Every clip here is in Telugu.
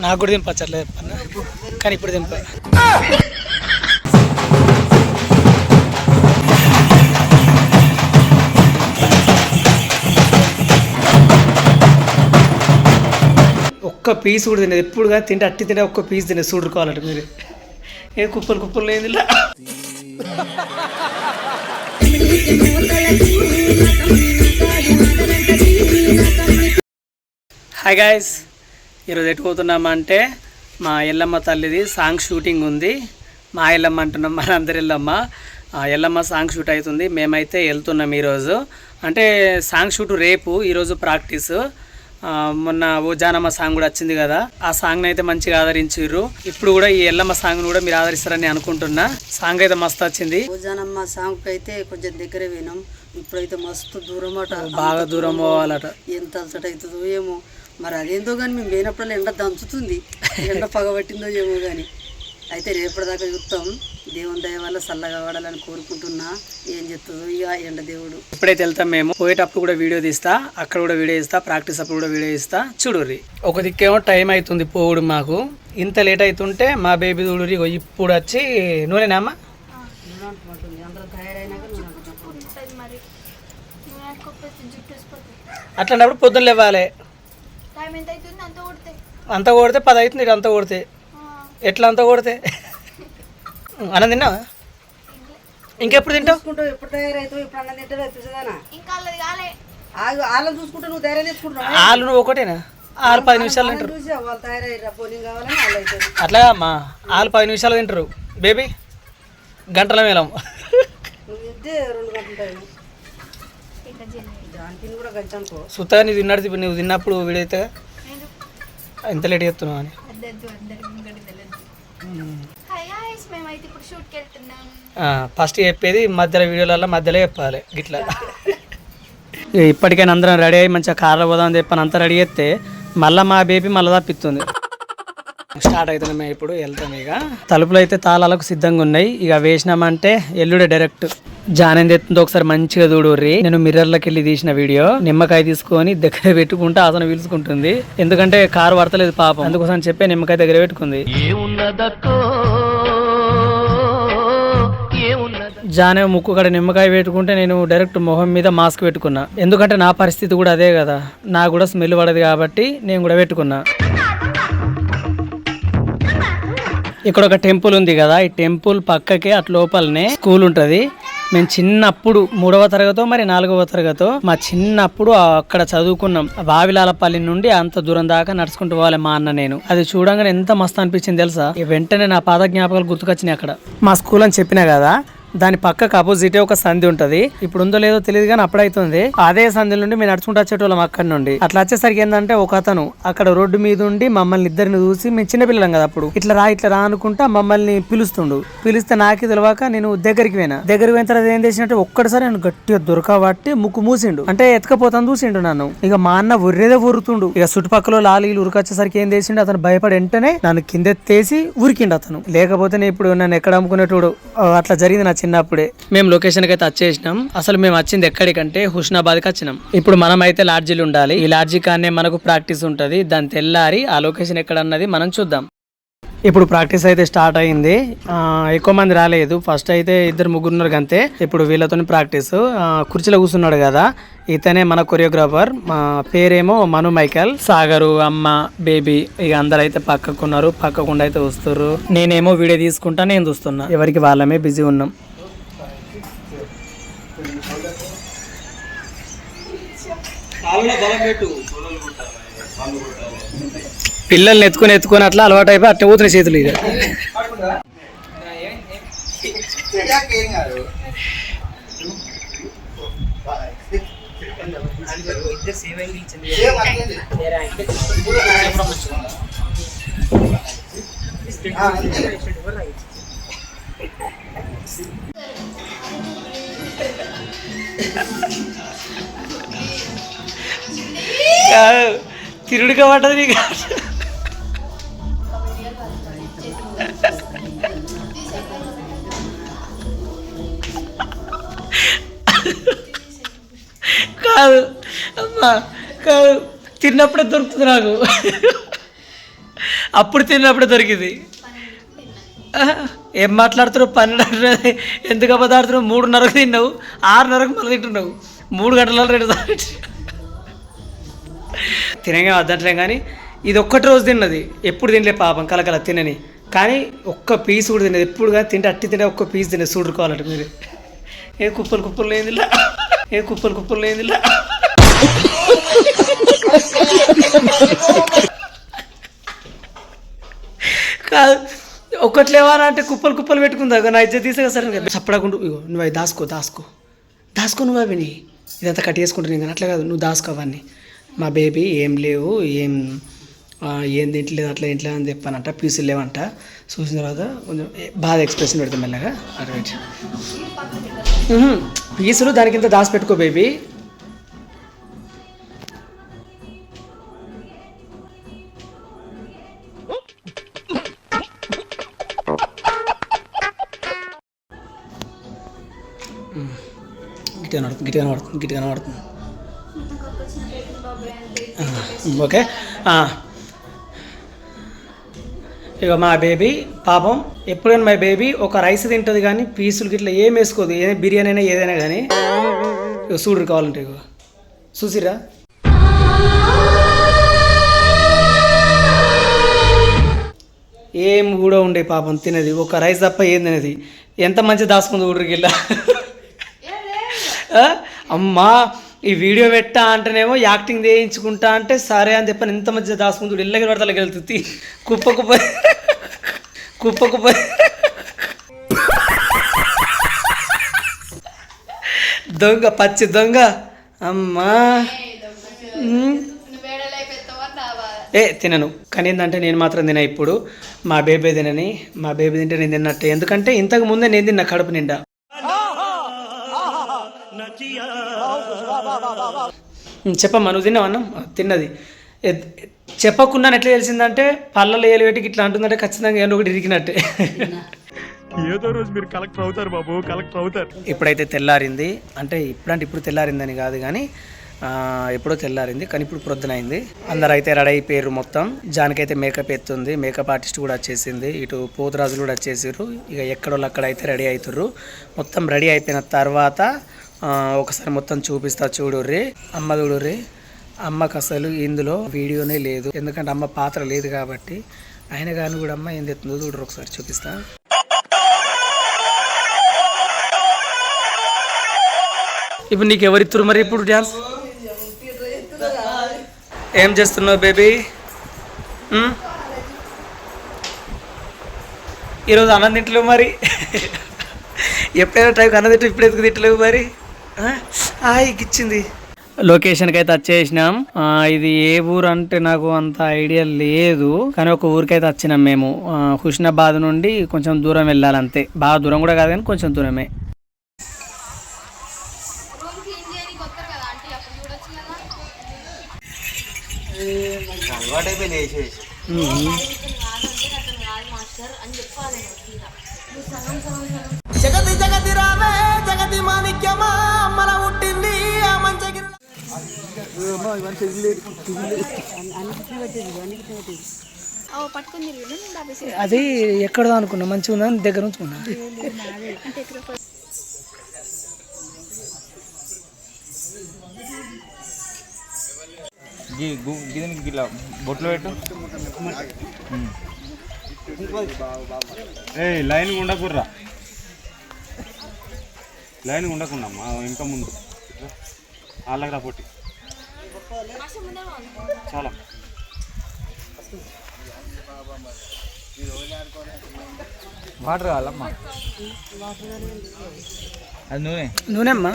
నాకు కూడా దింపచ్చట్లేదు చెప్పన్న, కానీ ఇప్పుడు దింప. ఒక్క పీస్ కూడా తినేది ఎప్పుడు కానీ తింటే అట్టి తింటే ఒక్క పీస్ తినేది చూడుకోవాలంటే మీరు. ఏ కుప్పలు కుప్పలు లేదు. హాయ్ గాయ్స్, ఈరోజు ఎటు పోతున్నామంటే మా ఎల్లమ్మ తల్లిది సాంగ్ షూటింగ్ ఉంది. మా ఎల్లమ్మ అంటున్నాం, మన అందరి ఎల్లమ్మ. ఎల్లమ్మ సాంగ్ షూట్ అవుతుంది. మేమైతే వెళ్తున్నాం ఈరోజు. అంటే సాంగ్ షూట్ రేపు, ఈరోజు ప్రాక్టీసు. మొన్న ఓ జానమ్మ సాంగ్ కూడా వచ్చింది కదా, ఆ సాంగ్ని అయితే మంచిగా ఆదరించారు. ఇప్పుడు కూడా ఈ ఎల్లమ్మ సాంగ్ కూడా మీరు ఆదరిస్తారని అనుకుంటున్నా. సాంగ్ అయితే మస్తు వచ్చింది. ఓ జానమ్మ సాంగ్ అయితే కొంచెం దగ్గరే వినాం. ఇప్పుడైతే మస్తు దూరం అట, బాగా దూరం పోవాలట. ఎంత అలసట అవుతుందో ఏమో మరి. అదేందో కానీ మేము పోయినప్పుడల్లా ఎండ దంచుతుంది, ఎండ పగబట్టిందో ఏమో కానీ. అయితే రేపటిదాకా చూస్తాం. దేవుని దయ వల్ల చల్లగా వాడాలని కోరుకుంటున్నా. ఏం చెప్తుందో ఇక ఎండ దేవుడు. ఇప్పుడైతే వెళ్తాం మేము. పోయేటప్పుడు కూడా వీడియో తీస్తా, అక్కడ కూడా వీడియో ఇస్తా, ప్రాక్టీస్ అప్పుడు కూడా వీడియో ఇస్తా. చూడుర్రి. ఒక దిక్కేమో టైం అవుతుంది పోవుడు. మాకు ఇంత లేట్ అవుతుంటే మా బేబీ చూడుర్రి ఇప్పుడు వచ్చి నూనెనా అమ్మ అట్లాంటప్పుడు పొద్దున్న లేవాలి. అంత కొడితే 10 అవుతుంది. ఇక అంత కొడితే ఎట్లా అంత కొడితే అన్నం తిన్నావా? ఇంకెప్పుడు తింటావు? ఎప్పుడు తయారవుతావు? ఇప్పుడు అన్నం చూసుకుంటా నువ్వు తయారై తీసుకుంటావు. ఆలు నువ్వు ఒకటేనా? ఆలు 10 నిమిషాలు తింటారు. వాళ్ళు తయారయ్యారు పోలింగ్ కావాలని వాళ్ళు అవుతారు. అట్లా అమ్మా, ఆలు 10 నిమిషాలు తింటారు. బేబీ గంటల మేళం. నువ్వు తింటే 2 గంటలు టైం. దానికి కూడా గంట అనుకో. సుతా నీ తిన్నాడు. నువ్వు తిన్నప్పుడు వీడైతే ఎంత లేట్ చేస్తున్నావు అని. ఫస్ట్ చెప్పేది మధ్యలో వీడియోలలో మధ్యలో చెప్పాలి గిట్లా. ఇప్పటికైనా అందరం రెడీ అయ్యి మంచిగా కార్లో పోదామని చెప్పని అంతా రెడీ చేస్తే మళ్ళీ మా బేబీ మళ్ళీ తప్పిస్తుంది. స్టార్ట్ అవుతున్నాం. ఇప్పుడు వెళ్తాం. ఇక తలుపులు అయితే తాళాలకు సిద్ధంగా ఉన్నాయి. ఇక వేసినామంటే ఎల్లుడే డైరెక్ట్. జానేంది ఎత్తుందో ఒకసారి మంచిగా చూడుర్రి. నేను మిర్రర్లోకి వెళ్ళి తీసిన వీడియో. నిమ్మకాయ తీసుకొని దగ్గర పెట్టుకుంటే అతను పిలుచుకుంటుంది. ఎందుకంటే కారు పడతలేదు పాపం, అందుకోసం చెప్పి నిమ్మకాయ దగ్గర పెట్టుకుంది. జానే ముక్కు కడ నిమ్మకాయ పెట్టుకుంటే నేను డైరెక్ట్ మొహం మీద మాస్క్ పెట్టుకున్నా. ఎందుకంటే నా పరిస్థితి కూడా అదే కదా, నాకు కూడా స్మెల్ పడదు కాబట్టి నేను కూడా పెట్టుకున్నా. ఇక్కడ ఒక టెంపుల్ ఉంది కదా, ఈ టెంపుల్ పక్కకే అటు లోపలనే స్కూల్ ఉంటది. మేము చిన్నప్పుడు 3వ తరగతో మరి 4వ తరగతో మా చిన్నప్పుడు అక్కడ చదువుకున్నాం. వావిలాలపల్లి నుండి అంత దూరం దాకా నడుచుకుంటూ పోవాలి మా అన్న నేను. అది చూడంగానే ఎంత మస్తు అనిపించింది తెలుసా. వెంటనే నా పాత జ్ఞాపకాలు గుర్తుకొచ్చినాయి. అక్కడ మా స్కూల్ అని చెప్పినా కదా, దాని పక్కకు అపోజిటే ఒక సంధి ఉంటది. ఇప్పుడు ఉందో లేదో తెలియదు కానీ అప్పుడైతుంది. అదే సంధి నుండి మేము నడుచుకుంటూ వచ్చేటోళ్ళం అక్కడ నుండి. అట్లా వచ్చేసరికి ఏంటంటే ఒక అతను అక్కడ రోడ్డు మీద ఉండి మమ్మల్ని ఇద్దరిని చూసి, మేము చిన్నపిల్లం కదా అప్పుడు, ఇట్లా రా అనుకుంటా మమ్మల్ని పిలుస్తుండు. పిలిస్తే నాకే తెలియక నేను దగ్గరికి పోయిన తర్వాత ఏం చేసినట్టు ఒక్కడిసారి నేను గట్టిగా దొరకబట్టి ముక్కు మూసిండు. అంటే ఎత్తుకపోతాను చూసిండు నన్ను. ఇక మా అన్న ఉర్రేదే ఉరుతుండు. ఇక చుట్టుపక్కల లాలీలు ఉరికొచ్చేసరికి ఏం చేసిండు, అతను భయపడి వెంటనే నన్ను కిందెత్తేసి ఉరికిండు అతను. లేకపోతే ఇప్పుడు నన్ను ఎక్కడ అమ్ముకునేటోడు. అట్లా జరిగింది నా చిన్నప్పుడే. మేము లొకేషన్ కి అయితే వచ్చేసినాం. అసలు మేము వచ్చింది ఎక్కడికంటే హుస్నాబాద్ కి వచ్చినాం. ఇప్పుడు మనం అయితే లాడ్జీలు ఉండాలి. ఈ లాడ్జీ కానే మనకు ప్రాక్టీస్ ఉంటది. దాని తెల్లారి ఆ లొకేషన్ ఎక్కడ అన్నది మనం చూద్దాం. ఇప్పుడు ప్రాక్టీస్ అయితే స్టార్ట్ అయింది. ఎక్కువ మంది రాలేదు. ఫస్ట్ అయితే 2-3 ఉన్నారు అంతే. ఇప్పుడు వీళ్ళతో ప్రాక్టీస్. కుర్చీలో కూర్చున్నాడు కదా, ఇతనే మన కొరియోగ్రాఫర్. మా పేరేమో మను మైకల్. సాగరు, అమ్మ, బేబీ ఇక అందరు అయితే పక్కకున్నారు. పక్కకుండా అయితే వస్తున్నారు. నేనేమో వీడియో తీసుకుంటా, నేను చూస్తున్నా. ఎవరికి వాళ్ళమే బిజీ ఉన్నాం. పిల్లల్ని ఎత్తుకొని అట్లా అలవాటు అయిపోయి అట్లా పోతున్న చేతులు. ఇక తిరుడుగా పడ్డది నీకు. కాదు అమ్మా, కాదు, తిన్నప్పుడే దొరుకుతుంది నాకు. అప్పుడు తిన్నప్పుడు దొరికింది. ఏం మాట్లాడుతున్నావు? 12 ఎందుకు అబద్ధాడుతున్నావు? 3:30కు తిన్నావు, 6:30కు మళ్ళీ తింటున్నావు, 3 గంటల 2 సార్లు తినగా వద్దట్లే. కానీ ఇది ఒక్కటి రోజు తిన్నది, ఎప్పుడు తినలే పాపం కలకల తినని. కానీ ఒక్క పీస్ కూడా తినదు, ఎప్పుడు కానీ తింటే అట్టి తింటే ఒక్క పీస్ తినేది. చూడుకోవాలంటే మీరు ఏ కుప్పలు కుప్పలు లేనిలా, ఏ కుప్పలు కుప్పలు లేనిలా. కాదు ఒక్కట్లేవా అంటే కుప్పలు కుప్పలు పెట్టుకుందా. నా ఇజ్జత్ తీసే సరే చప్పడకుండా ఇగో నువ్వు అవి దాసుకో దాసుకో దాసుకో, నువ్వు అవిని ఇదంతా కట్టేసుకుంటున్నాను కానీ అట్లా కాదు, నువ్వు దాసుకో అవన్నీ. మా బేబీ ఏం లేవు, ఏం తింటలేదు అట్లా ఇంట్లో అని చెప్పానంట, పీసులు లేవంట. చూసిన తర్వాత కొంచెం బాగా ఎక్స్ప్రెషన్ పెడతాం మెల్లగా. అటు పీసులు దానికింత దాచి పెట్టుకో బేబీ. గిట్టిగా కనబడుతుంది. ఓకే ఇక మా బేబీ పాపం ఎప్పుడైనా మా బేబీ ఒక రైస్ తింటుంది కానీ పీసులు గిట్లా ఏం వేసుకోదు. ఏ బిర్యానీ అయినా ఏదైనా కానీ ఇక చూడరు కావాలంటే ఇక చూసిరా. ఏం కూడా ఉండే పాపం తినది, ఒక రైస్ తప్ప ఏం తినది. ఎంత మంచి దాసుకుంది ఊరికి వెళ్ళా. అమ్మా ఈ వీడియో పెట్టా అంటేనేమో యాక్టింగ్ చేయించుకుంటా అంటే సరే అని చెప్పని ఎంత మంచిగా దాసుకుంటాడు. ఇళ్ళకి పడతలకి వెళ్తుంది కుప్ప కుప్ప కుప్ప కుప్ప. దొంగ పచ్చి దొంగ అమ్మా. తినను కానీ ఏంటంటే నేను మాత్రం తిన. ఇప్పుడు మా బేబీ తినని, మా బేబీ తింటే నేను తిన్నట్టే. ఎందుకంటే ఇంతకు ముందే నేను తిన్నా కడుపు నిండా. చెప్పమ్మా నువ్వు తిన్నావన్నా? తిన్నది. చెప్పకుండా ఎట్లా తెలిసిందంటే పళ్ళలో ఏలు పెట్టి ఇట్లా అంటుందంటే ఖచ్చితంగా ఏదో ఒకటి ఇరికినట్టే. ఏదో రోజు మీరు కలెక్టర్ అవుతారు బాబు, కలెక్టర్ అవుతారు. ఇప్పుడైతే తెల్లారింది, అంటే ఇప్పుడు తెల్లారిందని కాదు కానీ ఎప్పుడో తెల్లారింది. కానీ ఇప్పుడు ప్రొద్దునైంది. అందరు అయితే రెడీ అయిపోయారు మొత్తం. జానికైతే మేకప్ ఎత్తుంది, మేకప్ ఆర్టిస్ట్ కూడా వచ్చేసింది, ఇటు పోతురాజులు కూడా వచ్చేసారు. ఇక ఎక్కడోళ్ళు అక్కడ అయితే రెడీ అవుతుర్రు. మొత్తం రెడీ అయిపోయిన తర్వాత ఒకసారి మొత్తం చూపిస్తా చూడుర్రి. అమ్మ చూడుర్రి, అమ్మకు అసలు ఇందులో వీడియోనే లేదు, ఎందుకంటే అమ్మ పాత్ర లేదు కాబట్టి. అయినా కానీ కూడా అమ్మ ఏం తెస్తుందో చూడరు, ఒకసారి చూపిస్తా. ఇప్పుడు నీకు ఎవరిత్తురు మరి ఇప్పుడు డ్యాన్స్? ఏం చేస్తున్నావు బేబీ? ఈరోజు అన్నం తింటలేవు మరి? ఎప్పుడైనా టైంకి అన్నం తింటే ఇప్పుడు ఎందుకు తింటలేవు మరి? ఇచ్చింది. లొకేషన్కి అయితే వచ్చేసినాం. ఇది ఏ ఊరు అంటే నాకు అంత ఐడియా లేదు, కానీ ఒక ఊరికైతే వచ్చినాం మేము. హుస్నాబాద్ నుండి కొంచెం దూరం వెళ్ళాలి అంతే, బాగా దూరం కూడా కాదు కానీ కొంచెం దూరమే. జగతి జగతి రావే జగతి మాణిక్యమా మన పుట్టింది ఆ మంచగిరి. అది ఎక్కడో అనుకున్నా, మంచిగా ఉందా దగ్గర ఉంచుకున్నా. బొట్లు పెట్టు. లైన్ ఉండకుర్రా, లైన్ ఉండకున్నామ్మా ఇంకా ముందు వాళ్ళకి రా పొట్టి చాలా. వాటర్ కావాలమ్మా, అది నూనె అమ్మా.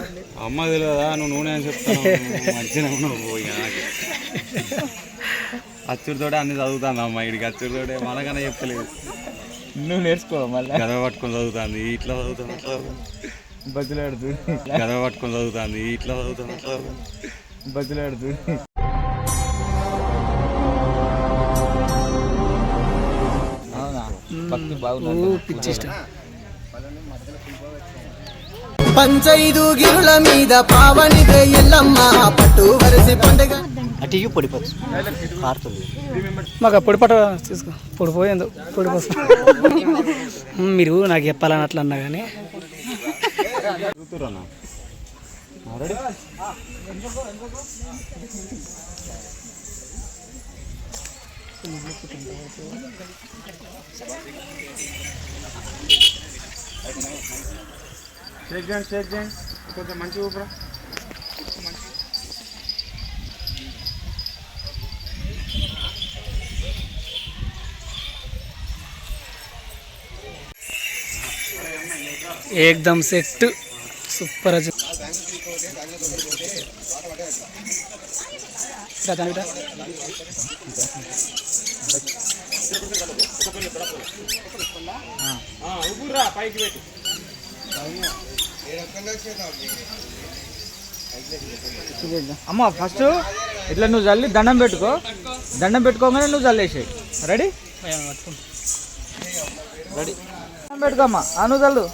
అమ్మ తెలియదా నువ్వు నూనె అని చెప్తాను. మంచిగా ఉన్నావు అచ్చుడితోటే అన్ని చదువుతాను అమ్మ. ఇడికి అచ్చుడితోటే మనకన్నా చెప్పలేదు. నువ్వు నేర్చుకో మళ్ళీ. గదవ పట్టుకొని చదువుతుంది, ఇట్లా చదువుతాను అట్లా బతులాడుతుంది. గదవ పట్టుకొని చదువుతుంది, ఇట్లా చదువుతాను అట్లా బతులాడుతుంది. పంచైదు గిరుల మీద పావనిదే ఎల్లమ్మ పట్టు వరసి పండుగ. ఇటుకి పొడిపోతుంది పారుతుంది. మాకు ఆ పొడిపట తీసుకో పొడిపోయిందో పొడిపోతుంది. మీరు నాకు చెప్పాలని అట్లా అన్నా కానీ షేక్ చేయండి కొంచెం మంచిగా ఊపిరా. ఏకదమ్ సెట్ సూపర్. ఊపిరా పైకి పెట్టి. అమ్మ ఫస్ట్ ఇట్లా నువ్వు చల్లి దండం పెట్టుకో, దండం పెట్టుకోగానే నువ్వు చల్లేసాయి. రెడీ రెడీ దండం పెట్టుకోమ్మా. అను చల్లు,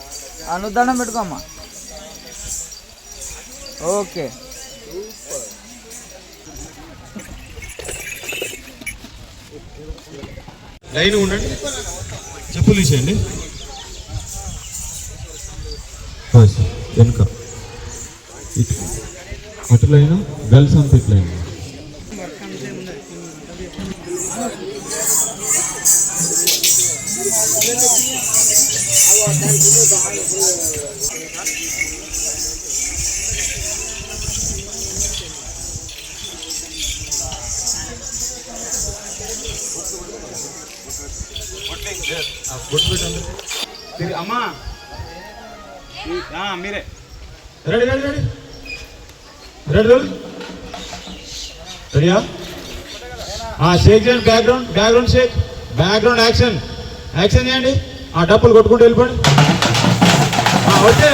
అను దండం పెట్టుకోమ్మా. ఓకే లైన్ ఉండండి. చెప్పులు తీసేయండి. వెనుక ఇటు అటు లైన్ గర్ల్స్ అంత ఇటు లైన్. అమ్మా మీరే రెడీ రెడీ రెడీ రెడీ రెడీయా? షేక్ చేయండి. బ్యాక్గ్రౌండ్ షేక్, బ్యాక్గ్రౌండ్ యాక్షన్ చేయండి. ఆ డప్పులు కొట్టుకుంటూ వెళ్ళిపోండి. ఓకే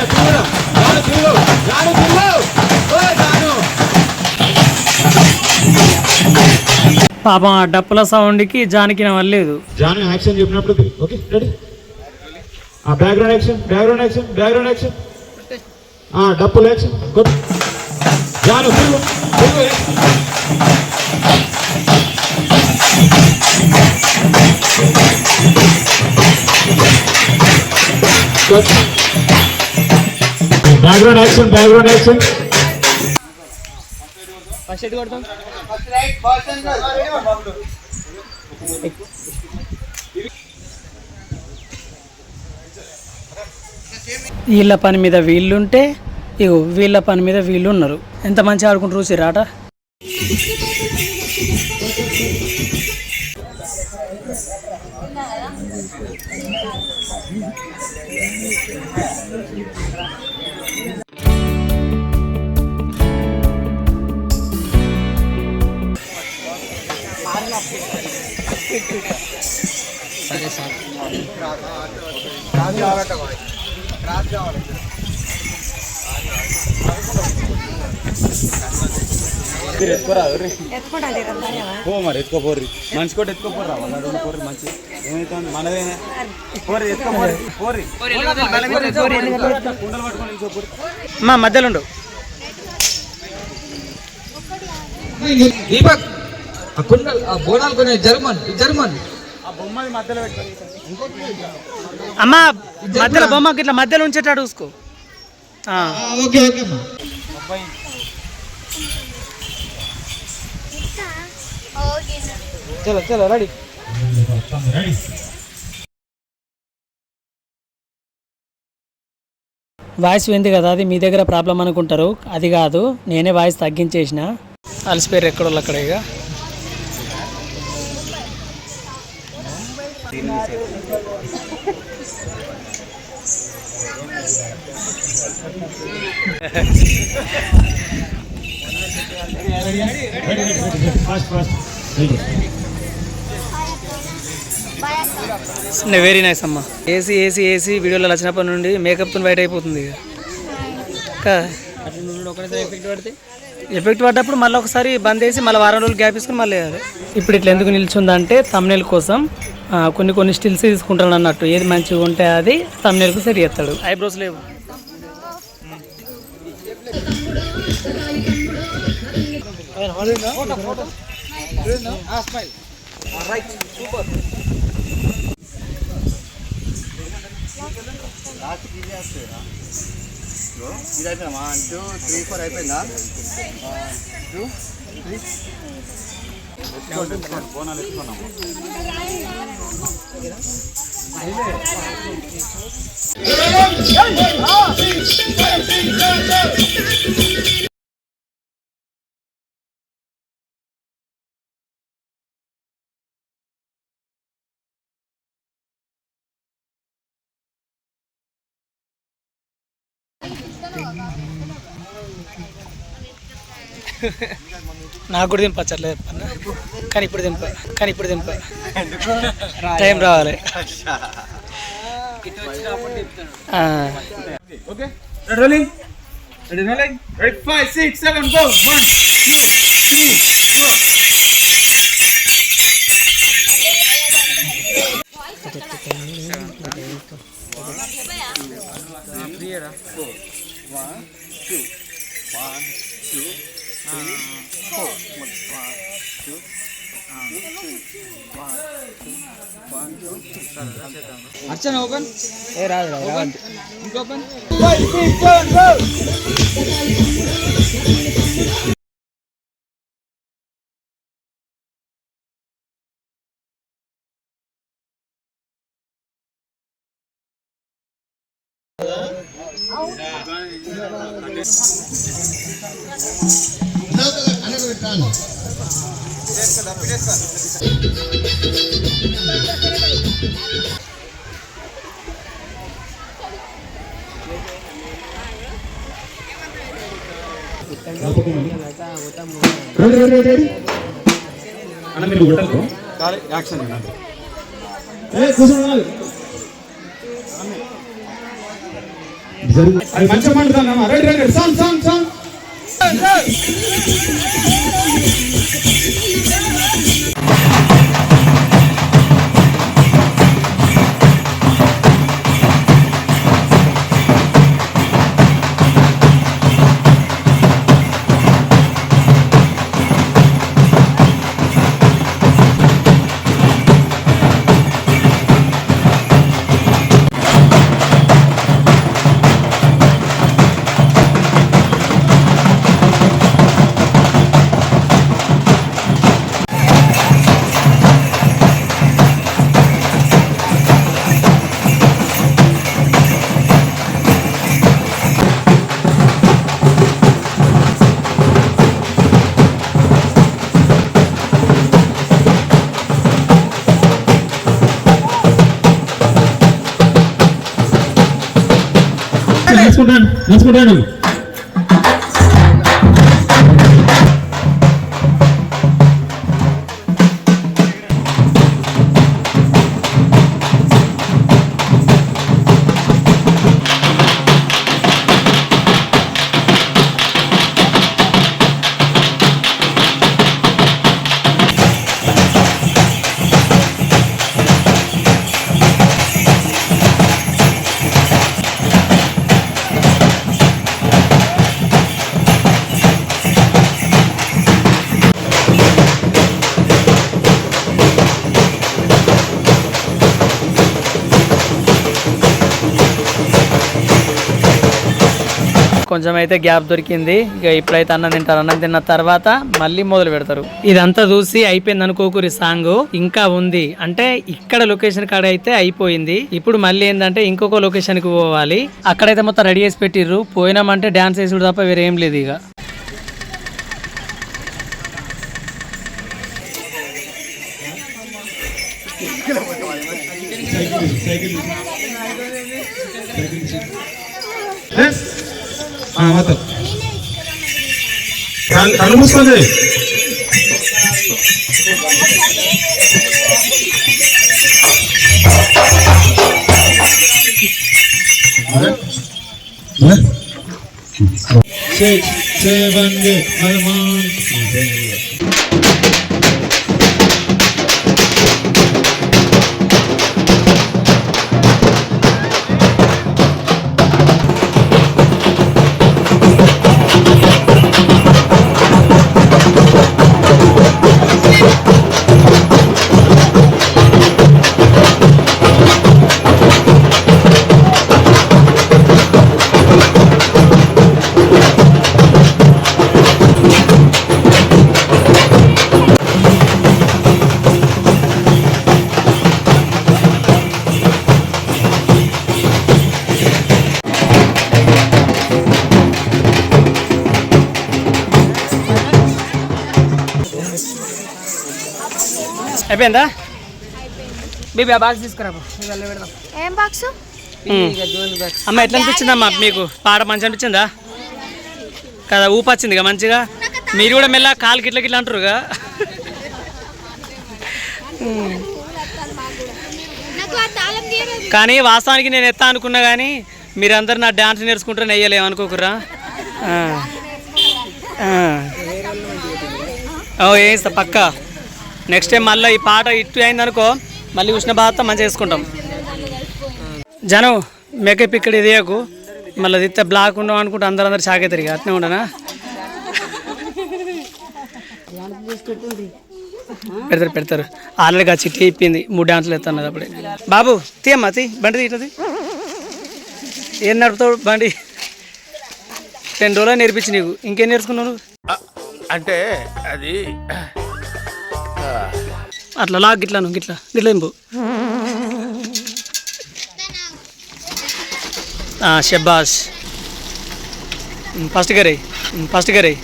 పాపం ఆ డప్పుల సౌండ్కి జానికి నవ్వలేదు. జాను యాక్షన్ చెప్పినప్పుడు ఓకే రెడీ. బ్యాక్గ్రౌండ్ యాక్షన్ డప్పులు action good. Janu background action వీళ్ళ పని మీద వీళ్ళుంటే ఇగో వీళ్ళ పని మీద వీళ్ళు ఉన్నారు. ఎంత మంచిగా ఆడుకుంటారు చూసిరా ఆట. సరే సార్ మరి ఎత్తుకోపోర్రి మంచి కూడా ఎత్తుకోపోర్రా. పోర్రి మంచి ఏమైతుంది మనదేనే పోర్రి ఎత్తుకోపోర్రి పోర్రి కుండలు పట్టుకొని ఇంకోపోర్రి. మా మధ్యలో ఉండు. దీపక్ బోనాలు కొనే జర్మన్ ఆ బొమ్మది మధ్యలో పెట్టుకొని అమ్మా మధ్యలో బొమ్మకి ఇట్లా మధ్యలో ఉంచేటాడు చూసుకో. ఓకే ఓకే చలో రెడీ. వాయిస్ వింది కదా, అది మీ దగ్గర ప్రాబ్లం అనుకుంటారు. అది కాదు, నేనే వాయిస్ తగ్గించేసిన. అలసిపోయారు ఎక్కడోళ్ళు అక్కడ. ఇక వెరీ నైస్ అమ్మా. ఏసీ వీడియోలో వచ్చినప్పటి నుండి మేకప్తో బయట అయిపోతుంది. ఎఫెక్ట్ పడ్డప్పుడు మళ్ళీ ఒకసారి బంద్ చేసి మళ్ళీ వారం రోజులు గ్యాప్ తీసుకుని మళ్ళీ వేయాలి. ఇప్పుడు ఇట్లా ఎందుకు నిల్చుందంటే తమ్నేల్ కోసం కొన్ని స్టిల్స్ తీసుకుంటాడు అన్నట్టు. ఏది మంచిగా ఉంటే అది తమ్నేల్కు సెట్ చేస్తాడు. ఐబ్రోస్ లేవు. Smile right super. ఇది అయిపోయిందా 1 2 3 4 అయిపోయిందా 2 3 బోనాలు ఎత్తుకున్నాము. నాకు కూడా దింపచ్చట్లేదు కానీ ఇప్పుడు దింప టైం రావాలి. Okay rolling ready rolling ready 5 6 7 go 1 2 3 అర్చన ఓపెన్ ఏ రాదు ఇంకోపెన్ 5 6 7 గో. అన్న మీరు కొట్టకు. యాక్షన్ అది మంచిగా మండుతానమ్మా. Ready ready song song song. నేర్చుకుంటాను. కొంచెం అయితే గ్యాప్ దొరికింది. ఇక ఇప్పుడైతే అన్నం తింటారు. అన్నం తిన్న తర్వాత మళ్ళీ మొదలు పెడతారు. ఇదంతా చూసి అయిపోయింది అనుకోకూరి సాంగ్ ఇంకా ఉంది. అంటే ఇక్కడ లొకేషన్ కాడ అయితే అయిపోయింది. ఇప్పుడు మళ్ళీ ఏంటంటే ఇంకొక లొకేషన్ కి పోవాలి. అక్కడైతే మొత్తం రెడీ చేసి పెట్టిర్రు. పోయినామంటే డాన్స్ వేసుడు తప్ప వేరేం లేదు. ఇక కళ్ళు మూసుకోండి. అయిపోయిందా బేబీ ఆ బాక్స్ తీసుకురా పెడదాం. ఏం బాక్స్? అమ్మ ఎట్లా అనిపించిందమ్మా మీకు పాట మంచి అనిపించిందా కదా ఊపొచ్చిందిగా మంచిగా మీరు కూడా మెల్ల కాలు గిట్ల గిట్ల అంటారుగా కానీ వాస్తవానికి నేను ఎత్తా అనుకున్నా కానీ మీరందరూ నా డ్యాన్స్ నేర్చుకుంటే నెయ్యలేము అనుకోకుర్రా వేస్తా పక్క నెక్స్ట్ టైం మళ్ళీ ఈ పాట ఇట్టు అయిందనుకో మళ్ళీ ఉష్ణ బాధ మంచిగా వేసుకుంటాం జనం మేకప్ ఇక్కడ ఇదేకు మళ్ళీ తిత్తే బ్లాక్ ఉండవు అనుకుంటే అందరూ షాక్ అవుతారు ఇక అట్నే ఉండనా పెడతారు ఆల్రెడీగా చిట్టి అయిపోయింది 3 డాన్సులు ఎత్తున్నది అప్పుడే బాబు తీయమ్మా బండి తీయటది ఏం నడుపుతావు బండి 10 రోజులు నేర్పించి నీకు ఇంకేం నేర్చుకున్నావు అంటే అది అట్లా లాగ్ గిట్లా గిట్లా ఇంపు షబ్బాష్ ఫస్ట్ గరై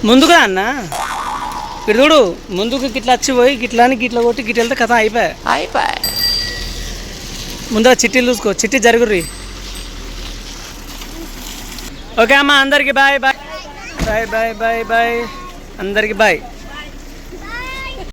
ముందుగా అన్న ఇటు చూడు ముందుకు గిట్లా వచ్చి పోయి గిట్లా కొట్టి గిట్ల వెళ్తే కథ అయిపోయా ముందుగా చిట్టీలు చూసుకో చిట్టి జరుగుర్రి ఓకే అమ్మ అందరికి బాయ్ అందరికి బాయ్